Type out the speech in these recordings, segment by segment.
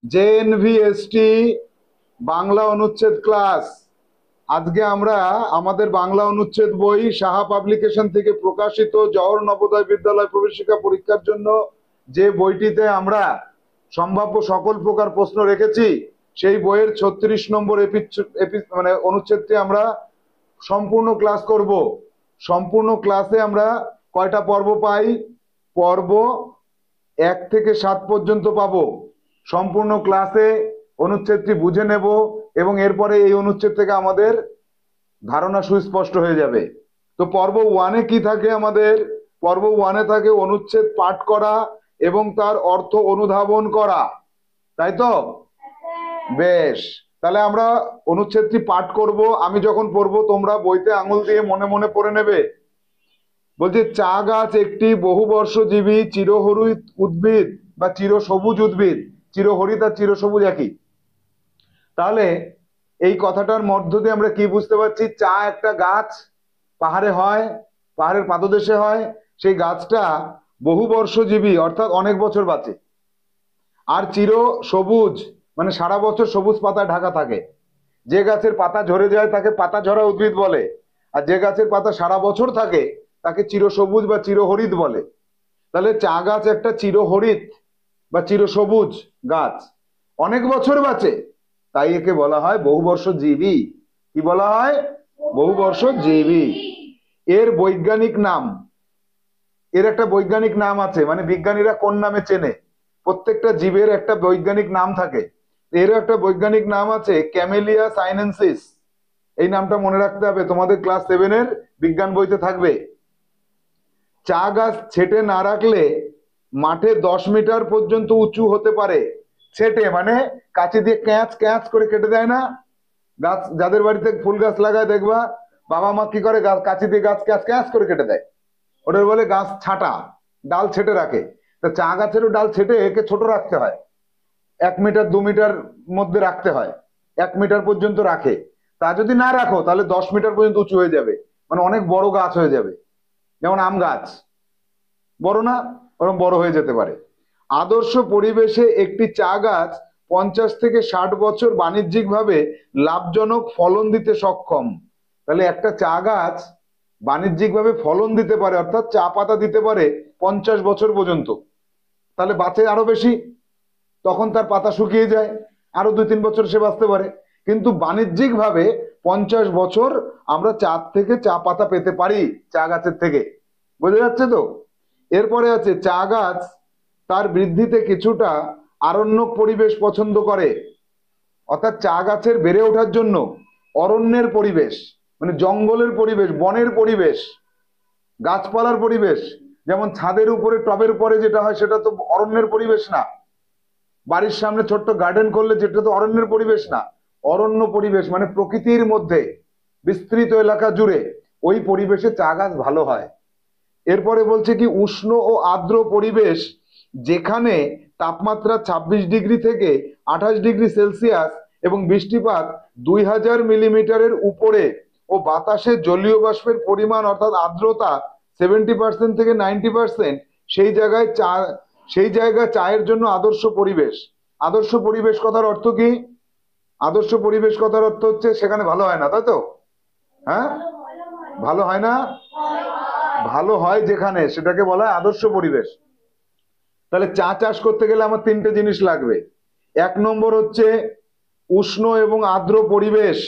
জেএনভিএসটি বাংলা অনুচ্ছেদ ক্লাস। আজকে আমরা আমাদের বাংলা অনুচ্ছেদ বই সাহা পাবলিকেশন থেকে প্রকাশিত জওহর নবোদয় বিদ্যালয় প্রবেশিকা পরীক্ষার জন্য যে বইটিতে আমরা সম্ভাব্য সকল প্রকার প্রশ্ন রেখেছি, সেই বইয়ের 36 নম্বর মানে অনুচ্ছেদটি আমরা সম্পূর্ণ ক্লাস করব। সম্পূর্ণ ক্লাসে আমরা কয়টা পর্ব পাই? পর্ব 1 থেকে 7 পর্যন্ত পাবো। সম্পূর্ণ ক্লাসে অনুচ্ছেদটি বুঝে নেব এবং এরপরে এই অনুচ্ছেদ থেকে আমাদের ধারণা সুস্পষ্ট হয়ে যাবে। তো পর্ব 1-এ কি থাকে? আমাদের পর্ব 1-এ থাকে অনুচ্ছেদ পাঠ করা এবং তার অর্থ অনুধাবন করা, তাই তো? বেশ, তাহলে আমরা অনুচ্ছেদটি পাঠ করব। আমি যখন পড়বো তোমরা বইতে আঙুল দিয়ে মনে মনে পড়ে নেবে। বলছে, চা গাছ একটি বহুবর্ষজীবী চিরহরিত উদ্ভিদ বা চিরসবুজ উদ্ভিদ। চিরহরিত আর চিরসবুজ একই। তাহলে এই কথাটার মধ্য দিয়ে আমরা কি বুঝতে পারছি? চা একটা গাছ, পাহাড়ে হয়, পাহাড়ের পাদদেশে হয়। সেই গাছটা বহুবর্ষজীবী অর্থাৎ অনেক বছর বাঁচে। আর চির সবুজ মানে সারা বছর সবুজ পাতায় ঢাকা থাকে। যে গাছের পাতা ঝরে যায় তাকে পাতা ঝরা উদ্ভিদ বলে, আর যে গাছের পাতা সারা বছর থাকে তাকে চিরসবুজ বা চিরহরিত বলে। তাহলে চা গাছ একটা চিরহরিত বা চিরসবুজ গাছ, অনেক বছর বাঁচে, তাই একে বলা হয় বহুবর্ষজীবী। কি বলা হয়? বহুবর্ষজীবী। এর বৈজ্ঞানিক নাম, এর একটা বৈজ্ঞানিক নাম আছে, মানে বিজ্ঞানীরা কোন নামে চেনে? প্রত্যেকটা জীবের একটা বৈজ্ঞানিক নাম থাকে। এর একটা বৈজ্ঞানিক নাম আছে ক্যামেলিয়া সাইনেনসিস। এই নামটা মনে রাখতে হবে, তোমাদের ক্লাস 7-এর বিজ্ঞান বইতে থাকবে। চা গাছ ছেটে না রাখলে মাঠে 10 মিটার পর্যন্ত উঁচু হতে পারে। ছেটে মানে কাঁচি দিয়ে ক্যাঁচ ক্যাঁচ করে কেটে দেয় না? গাছ, যাদের বাড়িতে ফুল গাছ লাগায় দেখবা বাবা মা কি করে, গাছ কাঁচি দিয়ে গাছ ক্যাঁচ ক্যাঁচ করে কেটে দেয়, ওটার বলে গাছ ছাটা, ডাল ছেটে রাখে। তা চা গাছেরও ডাল ছেটে একে ছোট রাখতে হয়, 1 মিটার 2 মিটার মধ্যে রাখতে হয়, 1 মিটার পর্যন্ত রাখে। তা যদি না রাখো তাহলে 10 মিটার পর্যন্ত উঁচু হয়ে যাবে, মানে অনেক বড় গাছ হয়ে যাবে। যেমন আম গাছ বড় না, ওরকম বড় হয়ে যেতে পারে। আদর্শ পরিবেশে একটি চা গাছ 50 থেকে 60 বছর বাণিজ্যিকভাবে লাভজনক ফলন দিতে সক্ষম। তাহলে একটা চা গাছ বাণিজ্যিকভাবে ফলন দিতে পারে, অর্থাৎ চা পাতা দিতে পারে 50 বছর পর্যন্ত। তাহলে বাঁচে আরো বেশি, তখন তার পাতা শুকিয়ে যায়, আরো 2-3 বছর সে বাঁচতে পারে। কিন্তু বাণিজ্যিকভাবে 50 বছর আমরা চা থেকে চা পাতা পেতে পারি চা গাছের থেকে। বোঝা যাচ্ছে তো? এরপরে আছে চা গাছ তার বৃদ্ধিতে কিছুটা আরণ্যক পরিবেশ পছন্দ করে। অর্থাৎ চা গাছের বেড়ে ওঠার জন্য অরণ্যের পরিবেশ, মানে জঙ্গলের পরিবেশ, বনের পরিবেশ, গাছপালার পরিবেশ। যেমন ছাদের উপরে টবের উপরে যেটা হয় সেটা তো অরণ্যের পরিবেশ না। বাড়ির সামনে ছোট্ট গার্ডেন করলে যেটা তো অরণ্যের পরিবেশ না। অরণ্য পরিবেশ মানে প্রকৃতির মধ্যে বিস্তৃত এলাকা জুড়ে ওই পরিবেশে চা গাছ ভালো হয়। এরপরে বলছে কি, উষ্ণ ও আর্দ্র পরিবেশ যেখানে তাপমাত্রা 26 ডিগ্রি থেকে 28 ডিগ্রি সেলসিয়াস এবং বৃষ্টিপাত 2000 মিলিমিটারের উপরে ও বাতাসে জলীয় বাষ্পের পরিমাণ অর্থাৎ আর্দ্রতা 70% থেকে 90%, সেই জায়গায় চায়ের জন্য আদর্শ পরিবেশ। আদর্শ পরিবেশ কথার অর্থ কি? আদর্শ পরিবেশ কথার অর্থ হচ্ছে সেখানে ভালো হয় না, তাই তো? হ্যাঁ, ভালো হয় না, ভালো হয় যেখানে, সেটাকে বলা হয় আদর্শ পরিবেশ। তাহলে চা চাষ করতে গেলে আমার 3টে জিনিস লাগবে। 1 নম্বর হচ্ছে উষ্ণ এবং আর্দ্র পরিবেশ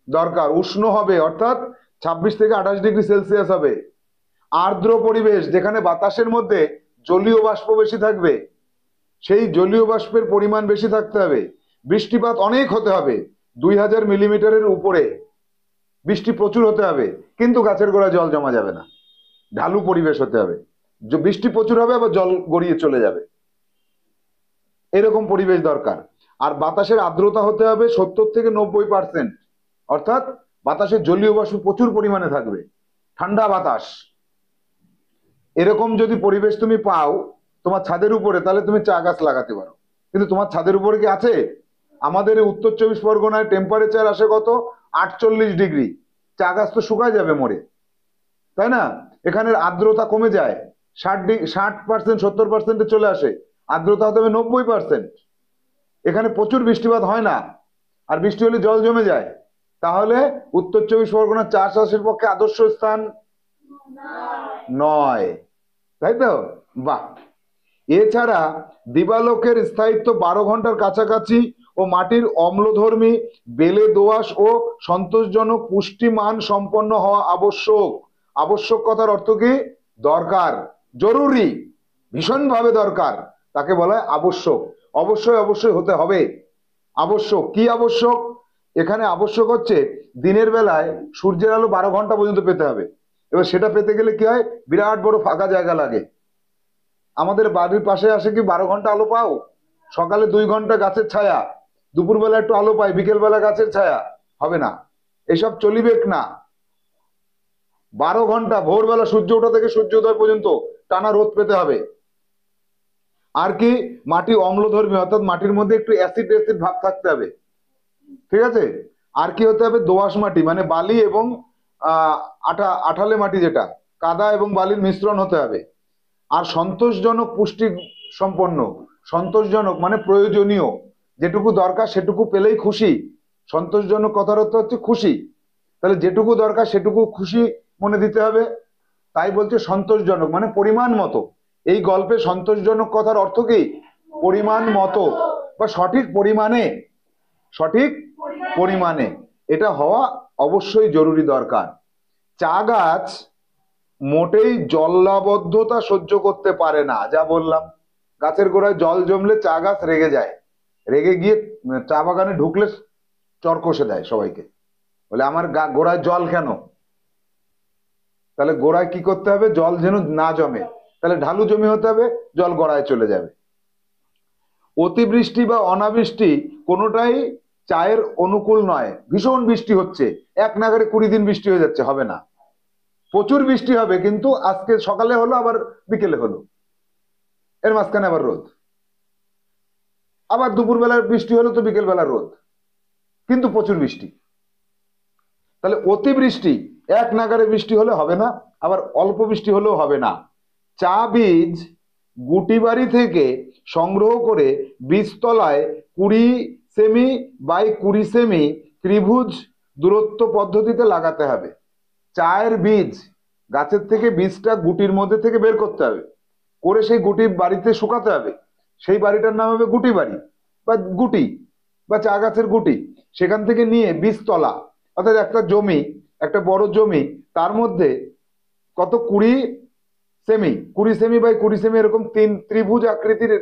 দরকার। উষ্ণ হবে অর্থাৎ 26 থেকে 28 ডিগ্রি সেলসিয়াস হবে। আর্দ্র পরিবেশ যেখানে বাতাসের মধ্যে জলীয় বাষ্প বেশি থাকবে, সেই জলীয় বাষ্পের পরিমাণ বেশি থাকতে হবে। বৃষ্টিপাত অনেক হতে হবে, 2000 মিলিমিটারের উপরে বৃষ্টি প্রচুর হতে হবে, কিন্তু গাছের গোড়ায় জল জমা যাবে না। ঢালু পরিবেশ হতে হবে, যে বৃষ্টি প্রচুর হবে আবার জল গড়িয়ে চলে যাবে, এরকম পরিবেশ দরকার। আর বাতাসের আর্দ্রতা হতে হবে 70 থেকে 90%, অর্থাৎ বাতাসের জলীয় বাষ্প প্রচুর পরিমাণে থাকবে, ঠান্ডা বাতাস। এরকম যদি পরিবেশ তুমি পাও তোমার ছাদের উপরে, তাহলে তুমি চা গাছ লাগাতে পারো। কিন্তু তোমার ছাদের উপরে কি আছে? আমাদের উত্তর 24 পরগনায় টেম্পারেচার আসে কত? 48 ডিগ্রি। চা গাছ তো শুকায় যাবে মরে, তাই না? এখানের আর্দ্রতা কমে যায়, 60% 70%-এ চলে আসে, আর্দ্রতা হতে হবে 90%। এখানে প্রচুর বৃষ্টিপাত হয় না, আর বৃষ্টি হলে জল জমে যায়, তাহলে উত্তর চব্বিশ পরগনা চা চাষের পক্ষে আদর্শ স্থান নয়, তাই তো? বাহ। এছাড়া দিবালোকের স্থায়িত্ব 12 ঘন্টার কাছাকাছি ও মাটির অম্লধর্মী, বেলে দোআঁশ ও সন্তোষজনক পুষ্টিমান সম্পন্ন হওয়া আবশ্যক। আবশ্যক কথার অর্থ কি? দরকার, জরুরি, ভীষণভাবে দরকার, তাকে বলা হয় আবশ্যক। অবশ্যই অবশ্যই হতে হবে। আবশ্যক কি আবশ্যক? এখানে আবশ্যক হচ্ছে দিনের বেলায় সূর্যের আলো 12 ঘন্টা পর্যন্ত পেতে হবে। এবার সেটা পেতে গেলে কি হয়, বিরাট বড় ফাঁকা জায়গা লাগে। আমাদের বাড়ির পাশে আসে কি 12 ঘন্টা আলো পাও? সকালে 2 ঘন্টা গাছের ছায়া, দুপুরবেলা একটু আলো পাই, বিকেলবেলা গাছের ছায়া, হবে না, এসব চলিবেক না। 12 ঘন্টা ভোরবেলা সূর্য ওঠা থেকে সূর্য উদয় পর্যন্ত টানা রোদ পেতে হবে। আর কি, মাটি অম্লধর্মী, অর্থাৎ মাটির মধ্যে একটু অ্যাসিড অ্যাসিড ভাব থাকতে হবে, ঠিক আছে? আর কি হতে হবে, দোআঁশ মাটি মানে বালি এবং আঠালে মাটি, যেটা কাদা এবং বালির মিশ্রণ হতে হবে। আর সন্তোষজনক পুষ্টি সম্পন্ন, সন্তোষজনক মানে প্রয়োজনীয়, যেটুকু দরকার সেটুকু পেলেই খুশি। সন্তোষজনক কথার অর্থ হচ্ছে খুশি, তাহলে যেটুকু দরকার সেটুকু খুশি মনে দিতে হবে। তাই বলছে সন্তোষজনক মানে পরিমাণ মতো। এই গল্পে সন্তোষজনক কথার অর্থ কি? পরিমাণ মতো বা সঠিক পরিমাণে, সঠিক পরিমাণে এটা হওয়া অবশ্যই জরুরি দরকার। চা গাছ মোটেই জলাবদ্ধতা সহ্য করতে পারে না, যা বললাম। গাছের গোড়ায় জল জমলে চা গাছ রেগে যায়, রেগে গিয়ে চা বাগানে ঢুকলে চর কষে দেয় সবাইকে, বলে আমার গোড়ায় জল কেন? তাহলে গোড়ায় কি করতে হবে, জল যেন না জমে, তাহলে ঢালু জমি হতে হবে, জল গোড়ায় চলে যাবে। অতিবৃষ্টি বা অনাবৃষ্টি কোনোটাই চায়ের অনুকূল নয়। ভীষণ বৃষ্টি হচ্ছে, এক নাগারে 20 দিন বৃষ্টি হয়ে যাচ্ছে, হবে না। প্রচুর বৃষ্টি হবে, কিন্তু আজকে সকালে হলো আবার বিকেলে হলো, এর মাঝখানে আবার রোদ, আবার দুপুর বেলার বৃষ্টি হলো তো বিকেল বেলা রোদ, কিন্তু প্রচুর বৃষ্টি। তাহলে অতিবৃষ্টি, এক নাগারে বৃষ্টি হলে হবে না, আবার অল্প বৃষ্টি হলেও হবে না। চা বীজ গুটি বাড়ি থেকে সংগ্রহ করে বীজতলায় 20 সেমি বাই 20 সেমি ত্রিভুজ দূরত্ব পদ্ধতিতে লাগাতে হবে। চায়ের বীজ, গাছের থেকে বীজটা গুটির মধ্যে থেকে বের করতে হবে, করে সেই গুটি বাড়িতে শুকাতে হবে। সেই বাড়িটার নাম হবে গুটি বাড়ি বা গুটি বা চা গাছের গুটি। সেখান থেকে নিয়ে বীজতলা, অর্থাৎ একটা জমি, একটা বড় জমি, তার মধ্যে কত 20 সেমি বাই 20 সেমি এরকম ত্রিভুজ আকৃতির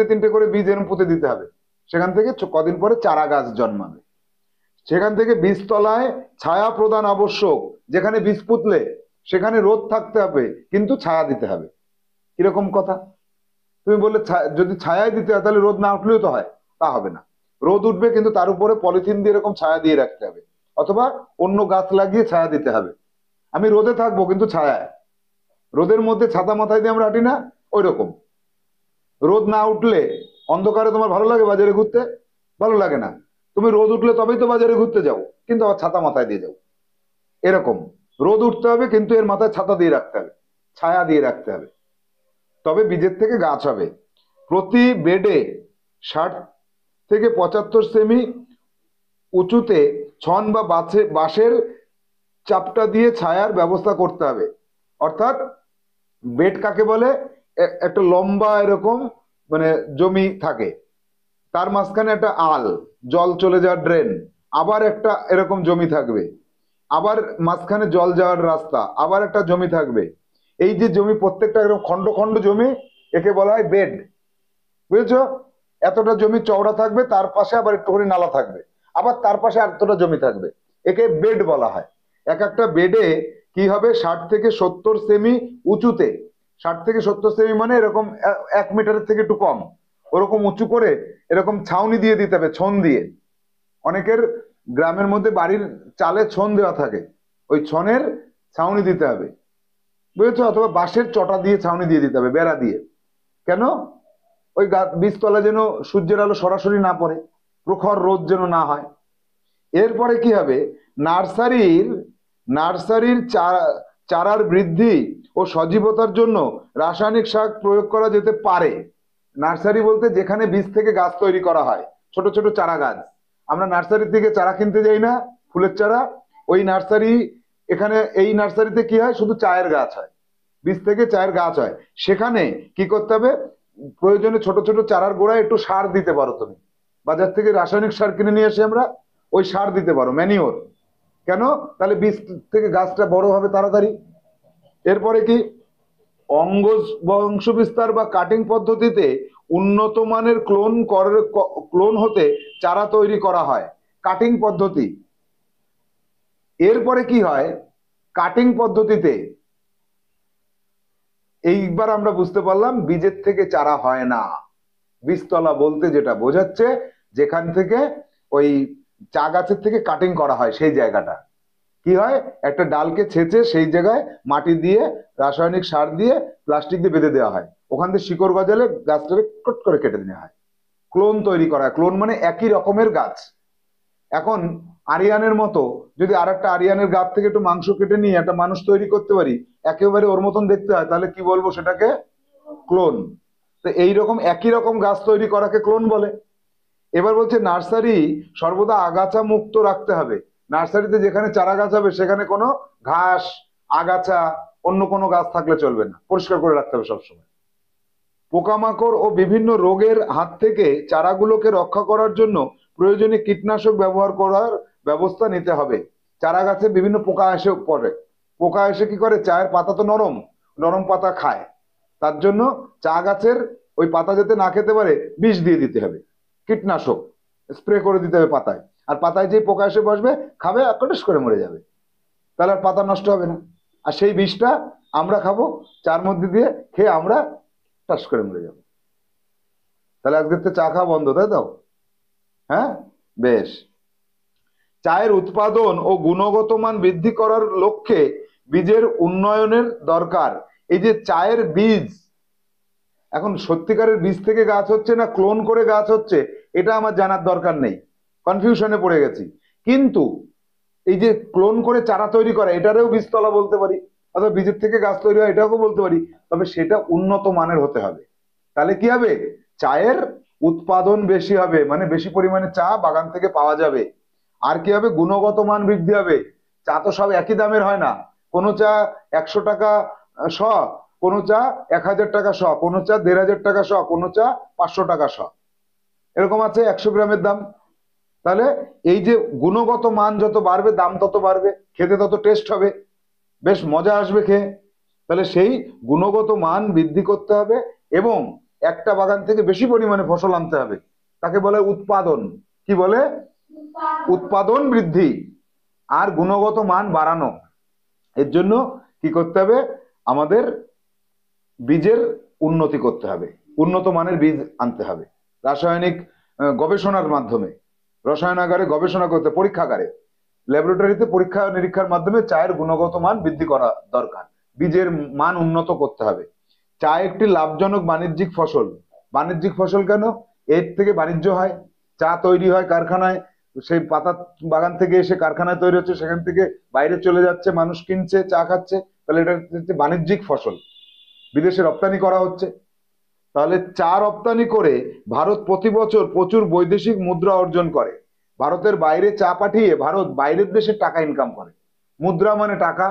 তিনটে করে বীজ এরকম পুঁতে দিতে হবে। সেখান থেকে কদিন পরে চারা গাছ জন্মাবে। সেখান থেকে বীজতলায় ছায়া প্রদান আবশ্যক। যেখানে বীজ পুঁতলে সেখানে রোদ থাকতে হবে, কিন্তু ছায়া দিতে হবে। কিরকম কথা? তুমি বললে যদি ছায়াই দিতে হয় তাহলে রোদ না উঠলেও তো হয়, তা হবে না। রোদ উঠবে, কিন্তু তার উপরে পলিথিন দিয়ে এরকম ছায়া দিয়ে রাখতে হবে, অথবা অন্য গাছ লাগিয়ে ছায়া দিতে হবে। আমি রোদে থাকবো কিন্তু ছায়ায়, রোদের মধ্যে ছাতা মাথায় দিয়ে আমরা হাঁটি না, ওই রকম। রোদ না উঠলে অন্ধকারে তোমার ভালো লাগে বাজারে ঘুরতে? ভালো লাগে না। তুমি রোদ উঠলে তবেই তো বাজারে ঘুরতে যাও, কিন্তু আবার ছাতা মাথায় দিয়ে যাও। এরকম রোদ উঠতে হবে, কিন্তু এর মাথায় ছাতা দিয়ে রাখতে হবে, ছায়া দিয়ে রাখতে হবে, তবে বীজের থেকে গাছ হবে। প্রতি বেডে 60 থেকে 75 সেমি উঁচুতে ছন বা বাঁশের চাপটা দিয়ে ছায়ার ব্যবস্থা করতে হবে। অর্থাৎ বেড কাকে বলে, একটা লম্বা এরকম মানে জমি থাকে, তার মাঝখানে একটা আল, জল চলে যাওয়ার ড্রেন, আবার একটা এরকম জমি থাকবে, আবার মাঝখানে জল যাওয়ার রাস্তা, আবার একটা জমি থাকবে। এই যে জমি প্রত্যেকটা এরকম খন্ড খন্ড জমি, একে বলা হয় বেড, বুঝেছো? এতটা জমি চওড়া থাকবে, তার পাশে আবার একটু করে নালা থাকবে, আবার তার পাশে এতটা জমি থাকবে, একে বেড বলা হয়। এক একটা বেডে কি হবে, 60 থেকে 70 সেমি উঁচুতে, 60 থেকে 70 সেমি মানে এরকম 1 মিটারের থেকে একটু কম, ওরকম উঁচু করে এরকম ছাউনি দিয়ে দিতে হবে, ছন দিয়ে। অনেকের গ্রামের মধ্যে বাড়ির চালে ছন দেওয়া থাকে, ওই ছনের ছাউনি দিতে হবে, বুঝেছো? অথবা বাঁশের চটা দিয়ে ছাউনি দিয়ে দিতে হবে, বেড়া দিয়ে। কেন? ওই বীজতলা যেন সূর্যের আলো সরাসরি না পড়ে, প্রখর রোদ যেন না হয়। এরপরে কি হবে, নার্সারির চারার বৃদ্ধি ও সজীবতার জন্য রাসায়নিক সার প্রয়োগ করা যেতে পারে। নার্সারি বলতে যেখানে বীজ থেকে গাছ তৈরি করা হয়, ছোট ছোট চারা গাছ। আমরা নার্সারি থেকে চারা কিনতে যাই না, ফুলের চারা। ওই নার্সারি, এখানে এই নার্সারিতে কি হয়, শুধু চায়ের গাছ হয়, বীজ থেকে চায়ের গাছ হয়। সেখানে কি করতে হবে, প্রয়োজনে ছোট ছোট চারার গোড়ায় একটু সার দিতে পারো তুমি। বাজার থেকে রাসায়নিক সার কিনে নিয়ে এসে আমরা ওই সার দিতে পারো, ম্যানিওর। কেন? তাহলে বীজ থেকে গাছটা বড় হবে তাড়াতাড়ি। এরপরে কি, অঙ্গ বংশ বিস্তার বা কাটিং পদ্ধতিতে উন্নত মানের ক্লোন হতে চারা তৈরি করা হয়, কাটিং পদ্ধতি। এরপরে কি হয়, কাটিং পদ্ধতিতে এইবার আমরা বুঝতে পারলাম বীজের থেকে চারা হয় না। বীজতলা বলতে যেটা বোঝাচ্ছে, যেখান থেকে ওই চা গাছের থেকে কাটিং করা হয়, সেই জায়গাটা কি হয়, একটা ডালকে ছেঁচে সেই জায়গায় মাটি দিয়ে রাসায়নিক সার দিয়ে প্লাস্টিক দিয়ে বেঁধে দেওয়া হয়, ওখান থেকে শিকড় গজালে গাছটাকে কট করে কেটে দেওয়া হয়, ক্লোন তৈরি করা হয়। ক্লোন মানে একই রকমের গাছ। এখন আরিয়ানের মতো যদি আর একটা আরিয়ানের গাছ থেকে একটু মাংস কেটে নিয়ে একটা মানুষ তৈরি করতে পারি, একেবারে ওর মতন দেখতে হয়, তাহলে কি বলবো, সেটাকে ক্লোন। তো এইরকম একই রকম গাছ তৈরি করাকে ক্লোন বলে। এবার বলছে নার্সারি সর্বদা আগাছা মুক্ত রাখতে হবে। নার্সারিতে যেখানে চারা গাছ হবে সেখানে কোনো ঘাস, আগাছা, অন্য কোনো গাছ থাকলে চলবে না, পরিষ্কার করে রাখতে হবে সবসময়। পোকামাকড় ও বিভিন্ন রোগের হাত থেকে চারাগুলোকে রক্ষা করার জন্য প্রয়োজনীয় কীটনাশক ব্যবহার করার ব্যবস্থা নিতে হবে। চারা গাছে বিভিন্ন পোকা এসে পড়ে, পোকা এসে কি করে, চায়ের পাতা তো নরম, নরম পাতা খায়, তার জন্য চা গাছের ওই পাতা যাতে না খেতে পারে বিষ দিয়ে দিতে হবে, কীটনাশক স্প্রে করে দিতে হবে পাতায়। আর পাতায় যে পোকা এসে বসবে, খাবে, আকটিস করে মরে যাবে, তাহলে আর পাতা নষ্ট হবে না। আর সেই বিষটা আমরা খাবো, চার মধ্যে দিয়ে খেয়ে আমরা টাস করে মরে যাবো। তাহলে আজকে তো চা খাওয়া বন্ধ, তাই তো? হ্যাঁ, বেশ। চায়ের উৎপাদন ও গুণগত মান বৃদ্ধি করার লক্ষ্যে বীজের উন্নয়নের দরকার। এই যে চায়ের বীজ, এখন সত্যিকারের বীজ থেকে গাছ হচ্ছে না ক্লোন করে গাছ হচ্ছে, এটা আমার জানার দরকার নেই, কনফিউশনে পড়ে গেছি। কিন্তু এই যে ক্লোন করে চারা তৈরি করা, এটারেও বীজতলা বলতে পারি, অথবা বীজের থেকে গাছ তৈরি হয় এটাকেও বলতে পারি, তবে সেটা উন্নত মানের হতে হবে। তাহলে কি হবে, চায়ের উৎপাদন বেশি হবে, মানে বেশি পরিমাণে চা বাগান থেকে পাওয়া যাবে। আর কি হবে, গুণগত মান বৃদ্ধি হবে। চা তো সব একই দামের হয় না, কোনো চা 100 টাকা শ, কোনো চা 1000 টাকা শ, কোনো চা 1500 টাকা শ, কোনো চা 500 টাকা শ, এরকম আছে 100 গ্রামের দাম। তাহলে এই যে গুণগত মান যত বাড়বে, দাম তত বাড়বে, খেতে তত টেস্ট হবে, বেশ মজা আসবে খেয়ে। তাহলে সেই গুণগত মান বৃদ্ধি করতে হবে এবং একটা বাগান থেকে বেশি পরিমাণে ফসল আনতে হবে, তাকে বলে উৎপাদন। কি বলে? উৎপাদন বৃদ্ধি আর গুণগত মান বাড়ানো। এর জন্য কি করতে হবে, আমাদের বীজের উন্নতি করতে হবে, উন্নত মানের বীজ আনতে হবে, রাসায়নিক গবেষণার মাধ্যমে, রসায়নাগারে গবেষণা করতে, পরীক্ষাগারে, ল্যাবরেটরিতে পরীক্ষা নিরীক্ষার মাধ্যমে চায়ের গুণগত মান বৃদ্ধি করা দরকার, বীজের মান উন্নত করতে হবে। চা একটি লাভজনক বাণিজ্যিক ফসল। বাণিজ্যিক ফসল কেন? এর থেকে বাণিজ্য হয়, চা তৈরি হয় কারখানায়, সেই পাতা বাগান থেকে এসে কারখানায় তৈরি হচ্ছে, সেখান থেকে বাইরে চলে যাচ্ছে, মানুষ কিনছে, চা খাচ্ছে, তাহলে এটা হচ্ছে বাণিজ্যিক ফসল, বিদেশে রপ্তানি করা হচ্ছে। তাহলে চা রপ্তানি করে ভারত প্রতি বছর প্রচুর বৈদেশিক মুদ্রা অর্জন করে। ভারতের বাইরে চা পাঠিয়ে ভারত বাইরের দেশে টাকা ইনকাম করে। মুদ্রা মানে টাকা,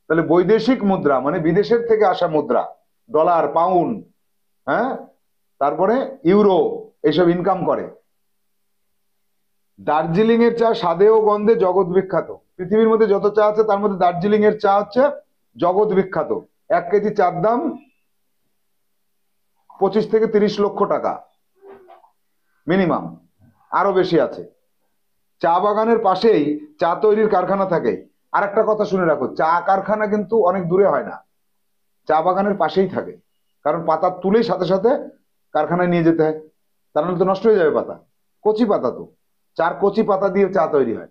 তাহলে বৈদেশিক মুদ্রা মানে বিদেশের থেকে আসা মুদ্রা, ডলার, পাউন্ড, হ্যাঁ, তারপরে ইউরো, এইসব ইনকাম করে। দার্জিলিং এর চা স্বাদে ও গন্ধে জগৎ বিখ্যাত। পৃথিবীর মধ্যে যত চা আছে তার মধ্যে দার্জিলিং এর চা হচ্ছে জগৎ বিখ্যাত। 1 কেজি চার দাম 25 থেকে 30 লক্ষ টাকা মিনিমাম, আরো বেশি আছে। চা বাগানের পাশেই চা তৈরির কারখানা থাকে। আর একটা কথা শুনে রাখো, চা কারখানা কিন্তু অনেক দূরে হয় না, চা বাগানের পাশেই থাকে, কারণ পাতা তুলেই সাথে সাথে কারখানায় নিয়ে যেতে হয়, তার নাহলে তো নষ্ট হয়ে যাবে পাতা। কচি পাতা তো, চার কচি পাতা দিয়ে চা তৈরি হয়।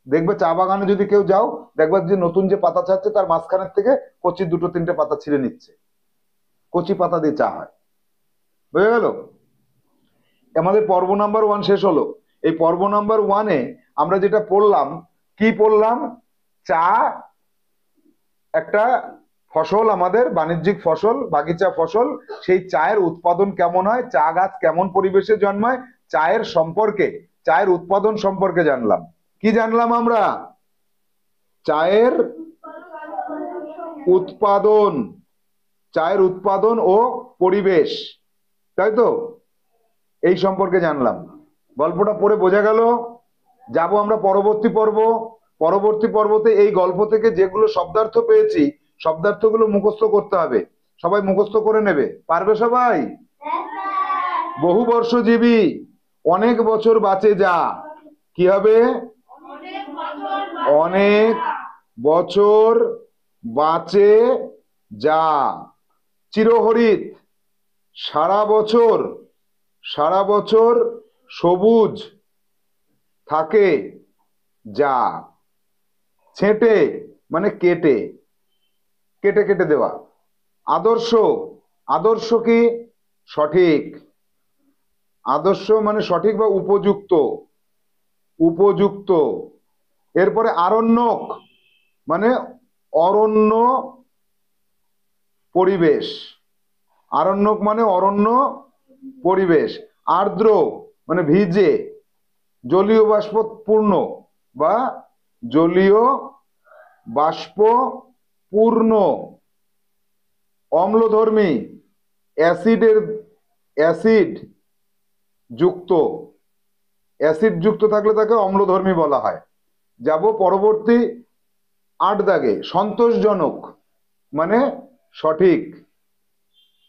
দেখবে চা বাগানে যদি কেউ যাও, দেখবে যে নতুন যে পাতা ছাড়ছে তার মাঝখানের থেকে কচি 2-3টে পাতা ছিঁড়ে নিচ্ছে, কচি পাতা দিয়ে চা হয়। বুঝে গেল? আমাদের পর্ব নাম্বার 1 শেষ হলো। এই পর্ব নাম্বার 1-এ আমরা যেটা পড়লাম, কি পড়লাম, চা একটা ফসল, আমাদের বাণিজ্যিক ফসল, বাগিচা ফসল, সেই চায়ের উৎপাদন কেমন হয়, চা গাছ কেমন পরিবেশে জন্মায়, চায়ের সম্পর্কে, চায়ের উৎপাদন সম্পর্কে জানলাম। কি জানলাম আমরা? চায়ের উৎপাদন, চায়ের উৎপাদন ও পরিবেশ, তাই তো? এই সম্পর্কে জানলাম। গল্পটা পড়ে বোঝা গেল। যাব আমরা পরবর্তী পর্ব। পরবর্তী পর্বতে এই গল্প থেকে যেগুলো শব্দার্থ পেয়েছি, শব্দার্থগুলো মুখস্থ করতে হবে। সবাই মুখস্থ করে নেবে, পারবে সবাই? বহুবর্ষজীবী, অনেক বছর বাঁচে যা। কি হবে? অনেক বছর বাঁচে যা। চিরহরিৎ, সারা বছর, সারা বছর সবুজ থাকে যা। ছেঁটে মানে কেটে, কেটে কেটে দেওয়া। আদর্শ, আদর্শ কি? সঠিক। আদর্শ মানে সঠিক বা উপযুক্ত, উপযুক্ত। এরপরে আরণ্যক মানে অরণ্য পরিবেশ, আরণ্যক মানে অরণ্য পরিবেশ। আর্দ্র মানে ভিজে, জলীয় বাষ্প পূর্ণ বা জলীয় বাষ্প পূর্ণ। অম্লধর্মী, অ্যাসিডের, অ্যাসিড যুক্ত, অ্যাসিড যুক্ত থাকলে তাকে অম্লধর্মী বলা হয়। যাব পরবর্তী 8 দাগে। সন্তোষজনক মানে সঠিক,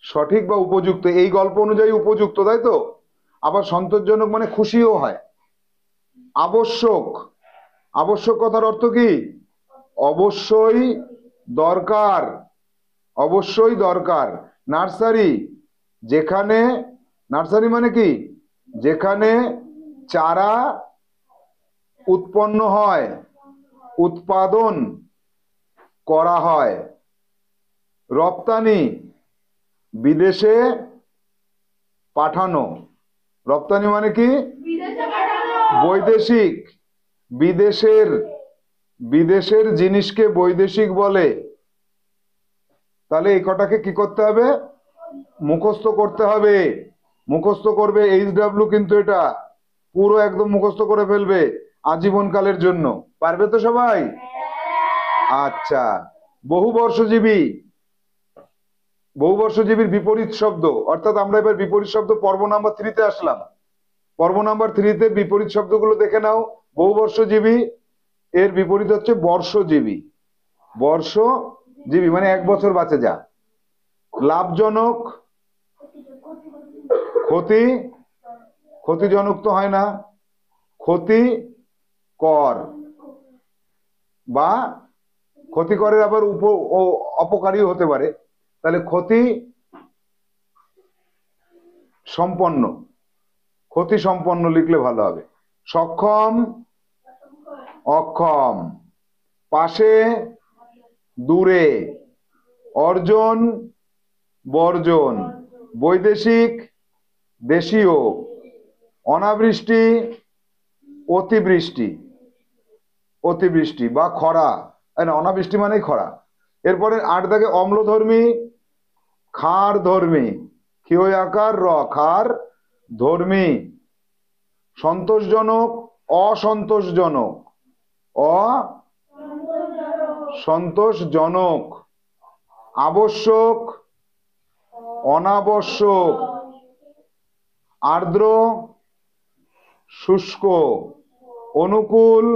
সঠিক বা উপযুক্ত, এই গল্প অনুযায়ী উপযুক্ত, তাই তো? আবার সন্তোষজনক মানে খুশিও হয়। আবশ্যক, আবশ্যক কথার অর্থ কি? অবশ্যই দরকার, অবশ্যই দরকার। নার্সারি, যেখানে, নার্সারি মানে কি? যেখানে চারা উৎপন্ন হয়, উৎপাদন করা হয়। রপ্তানি, বিদেশে পাঠানো। রপ্তানি মানে কি? বৈদেশিক, বিদেশের, বিদেশের জিনিসকে বৈদেশিক বলে। তাহলে এই কটাকে কি করতে হবে? মুখস্থ করতে হবে। মুখস্থ করবে HW, কিন্তু এটা পুরো একদম মুখস্থ করে ফেলবে আজীবনকালের জন্য। পারবে তো সবাই? আচ্ছা। বহুবর্ষজীবী, বহুবর্ষজীবীর বিপরীত শব্দ, অর্থাৎ আমরা এবার বিপরীত শব্দ পর্ব নাম্বার 3-তে আসলাম। পর্ব নাম্বার 3-তে বিপরীত শব্দগুলো দেখে নাও। বহুবর্ষজীবী এর বিপরীত হচ্ছে বর্ষজীবী। বর্ষজীবী মানে 1 বছর বাঁচে যা। লাভজনক, ক্ষতি, ক্ষতিজনক তো হয় না, ক্ষতি কর বা ক্ষতিকরের আবার অপকারীও হতে পারে। তাহলে ক্ষতি সম্পন্ন, ক্ষতি সম্পন্ন লিখলে ভালো হবে। সক্ষম, অক্ষম। পাশে, দূরে। অর্জন, বর্জন। বৈদেশিক, দেশীয়। অনাবৃষ্টি, অতিবৃষ্টি, অতিবৃষ্টি বা খরা, না অনাবৃষ্টি মানেই খরা। এরপরে 8 দাগে অম্লধর্মী, ক্ষার ধর্মী, ক্ষয় আকার র, ক্ষার ধর্মী। সন্তোষজনক, অসন্তোষজনক, অসন্তোষজনক। আবশ্যক, অনাবশ্যক। আর্দ্র, শুষ্ক। অনুকূল,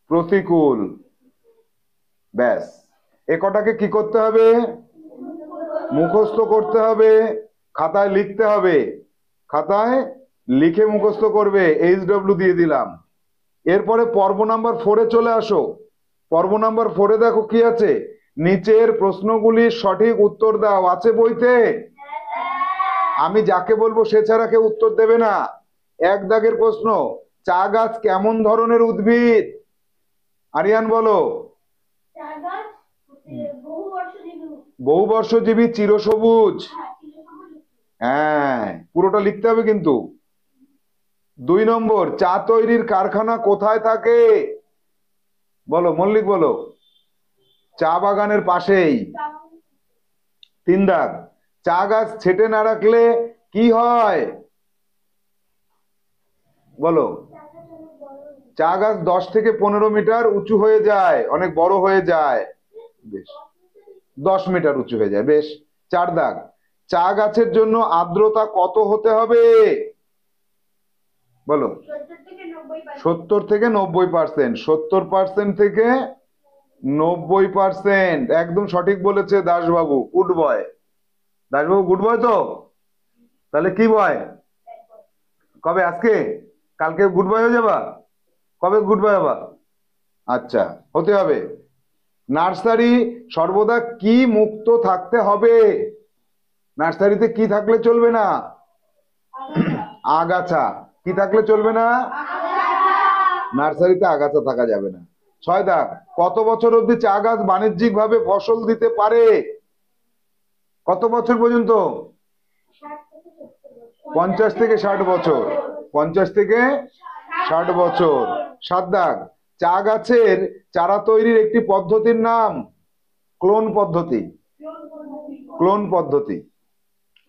প্রতিকূল। ব্যাস, এ কটাকে কি করতে হবে? মুখস্থ করতে হবে, খাতায় লিখতে হবে। খাতায় লিখে মুখস্থ করবে। HW দিয়ে দিলাম। এরপরে পর্ব নাম্বার 4-এ চলে আসো। পর্ব নাম্বার 4-এ দেখো কি আছে। নিচের প্রশ্নগুলির সঠিক উত্তর দাও। আছে বইতে? আমি যাকে বলবো সে ছাড়া কেউ উত্তর দেবে না। 1 দাগের প্রশ্ন, চা গাছ কেমন ধরনের উদ্ভিদ? আরিয়ান বলো। বহুবর্ষজীবী, চিরসবুজ। হ্যাঁ, পুরোটা লিখতে হবে কিন্তু। 2 নম্বর, চা তৈরির কারখানা কোথায় থাকে? বলো, মল্লিক বলো। চা বাগানের পাশেই। 3 দাগ, চা গাছ ছেটে না রাখলে কি হয়? বলো। চা গাছ 10 থেকে 15 মিটার উঁচু হয়ে যায়, অনেক বড় হয়ে যায়। বেশ, 10 মিটার উঁচু হয়ে যায়। বেশ। 4 দাগ, চা গাছের জন্য আর্দ্রতা কত হতে হবে? বলো। 70 থেকে 90%। 70% থেকে 90%। একদম সঠিক বলেছে দাসবাবু, গুড বয়। দাসবাবু গুড বয় তো? তাহলে কি বয়? কবে? আজকে? কালকে গুড বয় হয়ে যাবা? কবে গুড বয় হবা? আচ্ছা, হতে হবে। নার্সারি সর্বদা কি মুক্ত থাকতে হবে? নার্সারিতে কি থাকলে চলবে না? আগাছা। কি থাকলে চলবে না? নার্সারিতে আগাছা থাকা যাবে না। 6 দাগ, কত বছর অবধি চা গাছ বাণিজ্যিক ভাবে ফসল দিতে পারে? কত বছর পর্যন্ত? 50 থেকে 60 বছর। 50 থেকে 60 বছর। 7 দাগ, চা গাছের চারা তৈরির একটি পদ্ধতির নাম? ক্লোন পদ্ধতি। ক্লোন পদ্ধতি।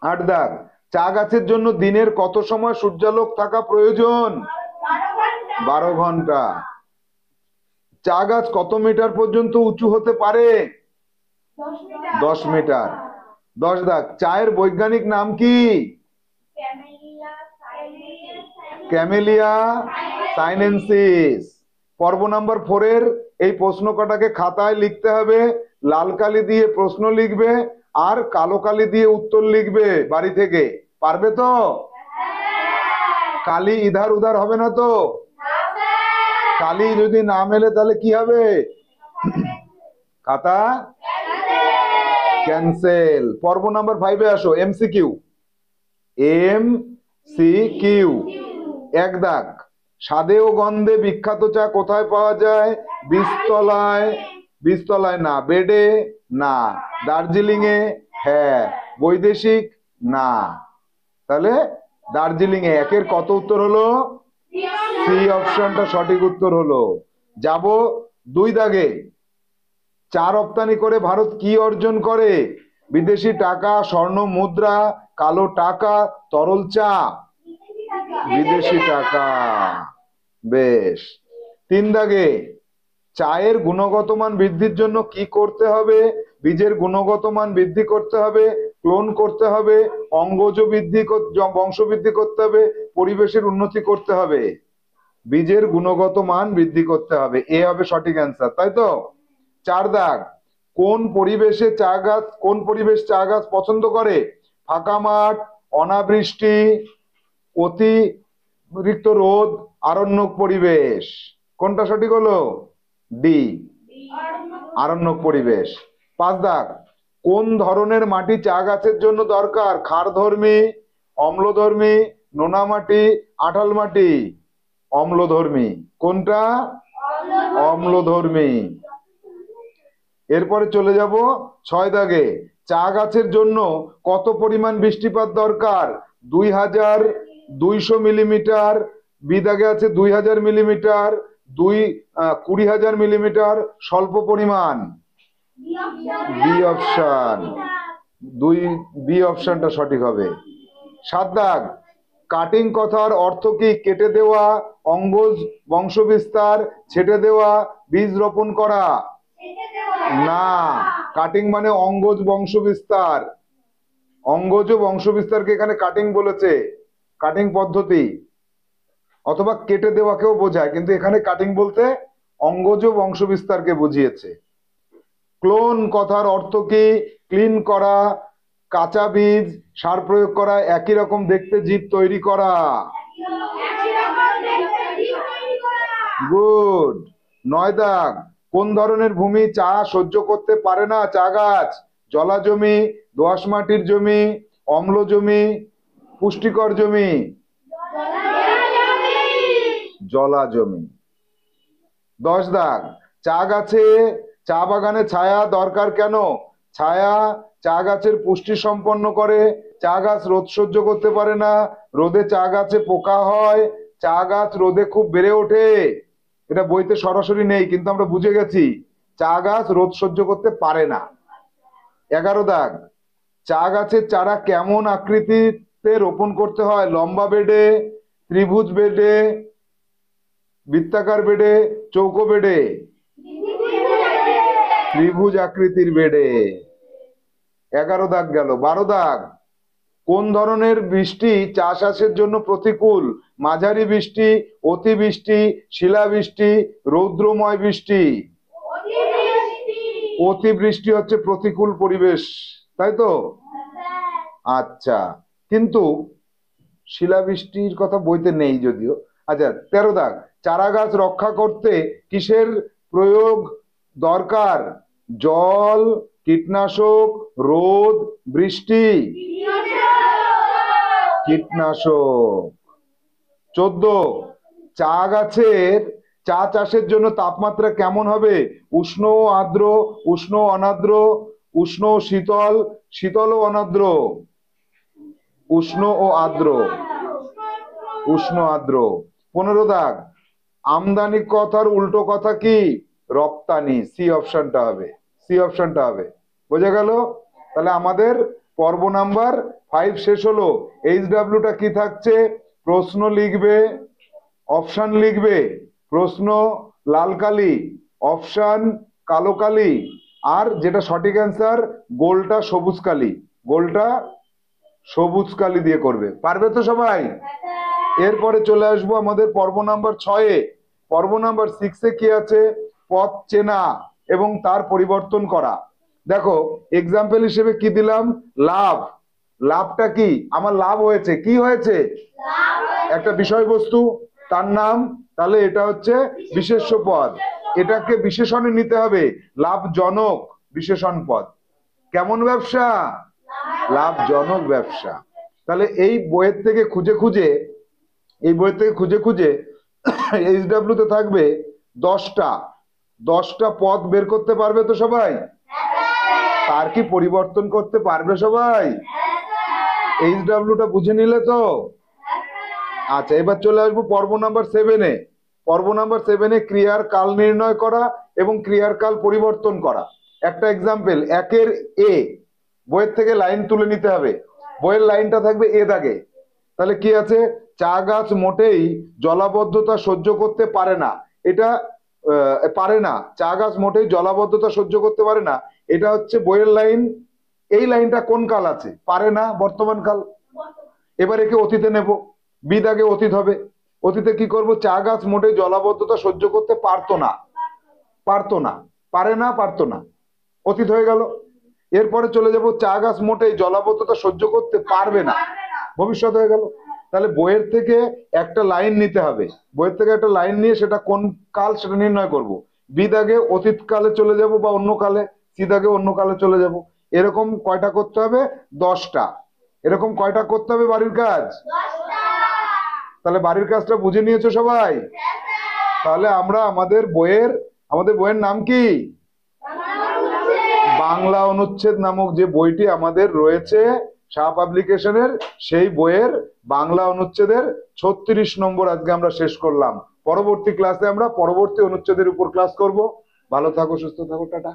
8 দাগ, চা গাছের জন্য দিনের কত সময় সূর্যালোক থাকা প্রয়োজন? 12 ঘন্টা। চা গাছ কত মিটার পর্যন্ত উঁচু হতে পারে? 10 মিটার। 10 দাগ, চায়ের বৈজ্ঞানিক নাম কি? ক্যামেলিয়া সাইনেনসিস। পর্ব নাম্বার 4 এর এই প্রশ্ন কটাকে খাতায় লিখতে হবে। লাল কালি দিয়ে প্রশ্ন লিখবে আর কালো কালি দিয়ে উত্তর লিখবে বাড়ি থেকে। পারবে তো? কালি ইধার উধার হবে না তো? কালি যদি না মেলে তাহলে কি হবে? খাতা ক্যান্সেল। পর্ব নাম্বার 5 এ আসো, এমসিকিউ। এমসিকিউ। 1 দাগ, স্বাদে ও গন্ধে বিখ্যাত চা কোথায় পাওয়া যায়? বীজতলায়। বীজতলায় না। বেডে না। দার্জিলিং এ হ্যাঁ। বৈদেশিক না। তাহলে দার্জিলিং এ। 1 এর কত উত্তর হলো? সি অপশনটা সঠিক উত্তর হলো। যাব 2 দাগে, চা রপ্তানি করে ভারত কি অর্জন করে? বিদেশি টাকা, স্বর্ণ মুদ্রা, কালো টাকা, তরল চা। বিদেশি টাকা। বেশ। 3 দাগে, চায়ের গুণগত মান বৃদ্ধির জন্য কি করতে হবে? বীজের গুণগত মান বৃদ্ধি করতে হবে, ক্লোন করতে হবে, অঙ্গজ বৃদ্ধি, বংশ বৃদ্ধি করতে হবে, পরিবেশের উন্নতি করতে হবে। বীজের গুণগত মান বৃদ্ধি করতে হবে। এ হবে সঠিক অ্যান্সার, তাই তো? 4 দাগ, কোন পরিবেশ চা গাছ পছন্দ করে? ফাঁকা মাঠ, অনাবৃষ্টি, অতিরিক্ত রোদ, আরণ্যক পরিবেশ। কোনটা সঠিক হলো? ডি, আরণ্যক পরিবেশ। 5 দাগ, কোন ধরনের মাটি চা গাছের জন্য দরকার? ক্ষারধর্মী, অম্লধর্মী, নোনা মাটি, আঠাল মাটি। অম্লধর্মী। কোনটা? অম্লধর্মী। এরপরে চলে যাব 6 দাগে, চা গাছের জন্য কত পরিমাণ বৃষ্টিপাত দরকার? 2200 মিলিমিটার। বি দাগে আছে 2000 মিলিমিটার, 20,000 মিলিমিটার, স্বল্প পরিমাণ। B option. বি অপশনটা সঠিক হবে। 7 দাগ, কাটিং কথার অর্থ কি? কেটে দেওয়া, অঙ্গজ বংশ বিস্তার, ছেটে দেওয়া, বীজ রোপণ করা। না, কাটিং মানে অঙ্গজ বংশ বিস্তার। অঙ্গজ বংশ বিস্তারকে এখানে কাটিং বলেছে, কাটিং পদ্ধতি, অথবা কেটে দেওয়াকেও বোঝায়, কিন্তু এখানে কাটিং বলতে অঙ্গজ বংশ বিস্তারকে বুঝিয়েছে। ক্লোন কথার অর্থ কি? ক্লিন করা, কাঁচা বীজ, সার প্রয়োগ করা, একই রকম দেখতে জীব তৈরি করা। গুড। 9 দাগ, কোন ধরনের ভূমি চা সহ্য করতে পারে না চা গাছ? জলা জমি, দোআঁশ মাটির জমি, অম্ল জমি, পুষ্টিকর জমি। জলা জমি। 10 দাগ, চা বাগানে ছায়া দরকার কেন? ছায়া চা গাছের পুষ্টি সম্পন্ন করে, চা গাছ রোদ সহ্য করতে পারে না, রোদে চা গাছে পোকা হয়, চা গাছ রোদে খুব বেড়ে ওঠে। এটা বইতে সরাসরি নেই কিন্তু আমরা বুঝে গেছি। চা গাছ রোদ সহ্য করতে পারে না। 11 দাগ, চা গাছের চারা কেমন আকৃতিতে রোপণ করতে হয়? লম্বা বেডে, ত্রিভুজ বেডে, বৃত্তাকার বেডে, চৌকো বেডে? ত্রিভুজ আকৃতির বেডে। 11 দাগ গেল। 12 দাগ, কোন ধরনের বৃষ্টি চাষাবাসের জন্য প্রতিকূল? মাঝারি বৃষ্টি, অতিবৃষ্টি, শিলাবৃষ্টি, রৌদ্রময় বৃষ্টি? অতিবৃষ্টি হচ্ছে প্রতিকূল পরিবেশ, তাই তো? আচ্ছা, কিন্তু শিলাবৃষ্টির কথা বইতে নেই যদিও। আচ্ছা, 13 দাগ, চারা গাছ রক্ষা করতে কিসের প্রয়োগ দরকার? জল, কীটনাশক, রোদ, বৃষ্টি? কীটনাশক। 14, চা গাছের চা চাষের জন্য তাপমাত্রা কেমন হবে? উষ্ণ ও আর্দ্র, উষ্ণ ও অনার্দ্র, উষ্ণ ও শীতল, শীতল ও অনার্দ্র? উষ্ণ ও আর্দ্র। উষ্ণ আর্দ্র। 15 দাগ, আমদানি কথার উল্টো কথা কি? রপ্তানি। সি অপশনটা হবে, সি অপশনটা হবে। বোঝা গেল? তাহলে আমাদের পর্ব নাম্বার 5 শেষ হলো। এইচডব্লিউটা কি থাকছে? প্রশ্ন লিখবে, অপশন লিখবে, প্রশ্ন লাল কালি, অপশন কালো কালি, আর যেটা সঠিক অ্যান্সার গোলটা সবুজ কালি, গোলটা সবুজ কালি দিয়ে করবে। পারবে তো সবাই? এরপরে চলে আসবো আমাদের পর্ব নাম্বার 6-এ। পর্ব নাম্বার 6-এ কি আছে? পথ চেনা এবং তার পরিবর্তন করা। দেখো এক্সাম্পল হিসেবে কি দিলাম? লাভ। লাভটা কি? আমার লাভ হয়েছে। কি হয়েছে? একটা বিষয়বস্তু, তার নাম, তাহলে এটা হচ্ছে বিশেষ্য পদ। এটাকে বিশেষণে নিতে হবে, লাভজনক বিশেষণ পদ। কেমন ব্যবসা? লাভজনক ব্যবসা। তাহলে এই বইয়ের থেকে খুঁজে খুঁজে, এই বইয়ের থেকে খুঁজে খুঁজে এইচডব্লিউ তে থাকবে 10টা পদ বের করতে পারবে তো সবাই? তার কি পরিবর্তন করতে পারবে সবাই? এইচডব্লিউটা বুঝে নিলে তো? আচ্ছা, এবার চলে আসবো পর্ব নাম্বার 7-এ। পর্ব নাম্বার 7-এ ক্রিয়ার কাল নির্ণয় করা এবং ক্রিয়ার কাল পরিবর্তন করা। একটা এক্সাম্পল, 1-এর এ, বইয়ের থেকে লাইন তুলে নিতে হবে। বইয়ের লাইনটা থাকবে এ দাগে। তাহলে কি আছে? চা গাছ মোটেই জলাবদ্ধতা সহ্য করতে পারে না। এটা পারে না, চা গাছ মোটেই জলাবদ্ধতা সহ্য করতে পারে না, এটা হচ্ছে বইয়ের লাইন। এই লাইনটা কোন কাল আছে? পারে না, বর্তমান কাল। এবার একে অতীতে নেব, বি দাগে অতীত হবে। অতীতে কি করব? চা গাছ মোটেই জলাবদ্ধতা সহ্য করতে পারতো না, পারতো না, পারে না, পারতো না, অতীত হয়ে গেল। এরপরে চলে যাব, চা গাছ মোটেই জলাবদ্ধতা সহ্য করতে পারবে না, ভবিষ্যৎ হয়ে গেল। তাহলে বইয়ের থেকে একটা লাইন নিতে হবে, বইয়ের থেকে একটা লাইন নিয়ে সেটা কোন কাল সেটা নির্ণয় করব। বি দাগে অতীত কালে চলে যাব বা অন্য কালে, সি দাগে অন্য কালে চলে যাব। এরকম কয়টা করতে হবে? 10টা। এরকম কয়টা করতে হবে বাড়ির কাজ? তাহলে বাড়ির কাজটা বুঝে নিয়েছো সবাই? তাহলে আমরা আমাদের বইয়ের নাম কি? বাংলা অনুচ্ছেদ নামক যে বইটি আমাদের রয়েছে শাহ পাবলিকেশনের, সেই বইয়ের বাংলা অনুচ্ছেদের 36 নম্বর আজকে আমরা শেষ করলাম। পরবর্তী ক্লাসে আমরা পরবর্তী অনুচ্ছেদের উপর ক্লাস করব। ভালো থাকো, সুস্থ থাকো, টাটা।